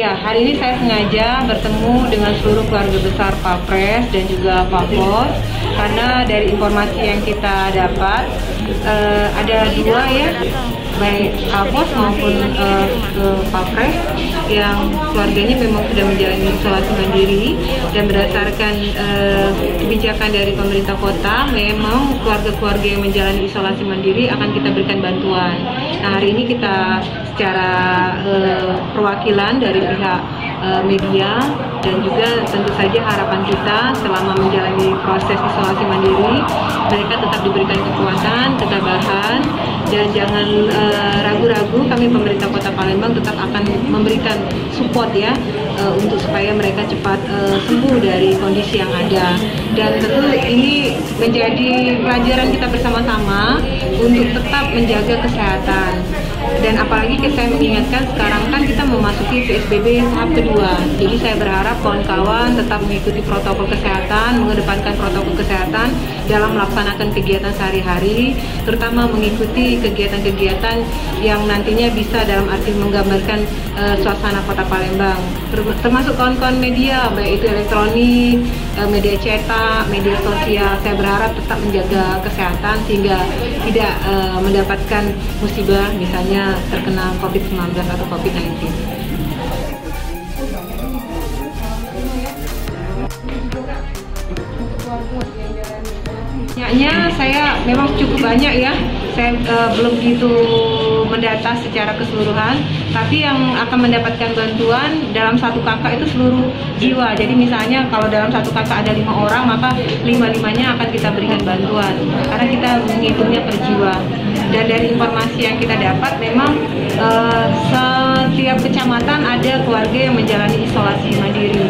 Ya, hari ini saya sengaja bertemu dengan seluruh keluarga besar Pak Pres dan juga Pak Pos, karena dari informasi yang kita dapat ada dua ya, baik Pak Pos maupun Pak Pres yang keluarganya memang sudah menjalani isolasi mandiri, dan berdasarkan kebijakan dari pemerintah kota, memang keluarga-keluarga yang menjalani isolasi mandiri akan kita berikan bantuan. Nah, hari ini kita secara perwakilan dari pihak media, dan juga tentu saja harapan kita selama menjalani proses isolasi mandiri, mereka tetap diberikan kekuatan, ketabahan, dan jangan ragu-ragu, kami pemerintah Kota Palembang tetap akan memberikan support ya, untuk supaya mereka cepat sembuh dari kondisi yang ada. Dan tentu ini menjadi pelajaran kita bersama-sama untuk tetap menjaga kesehatan. Dan apalagi saya mengingatkan sekarang kan kita memasuki PSBB tahap kedua. Jadi saya berharap kawan-kawan tetap mengikuti protokol kesehatan, mengedepankan protokol kesehatan dalam melaksanakan kegiatan sehari-hari, terutama mengikuti kegiatan-kegiatan yang nantinya bisa dalam arti menggambarkan suasana Kota Palembang. Termasuk kawan-kawan media, baik itu elektronik, media cetak, media sosial. Saya berharap tetap menjaga kesehatan sehingga tidak mendapatkan musibah, misalnya terkena COVID-19 atau COVID-19. Banyaknya saya memang cukup banyak ya, saya belum begitu mendata secara keseluruhan, tapi yang akan mendapatkan bantuan dalam satu kakak itu seluruh jiwa. Jadi misalnya kalau dalam satu kakak ada 5 orang, maka 5-5-nya akan kita berikan bantuan, karena kita menghitungnya per jiwa. Dan dari informasi yang kita dapat, memang setiap kecamatan ada keluarga yang menjalani isolasi mandiri.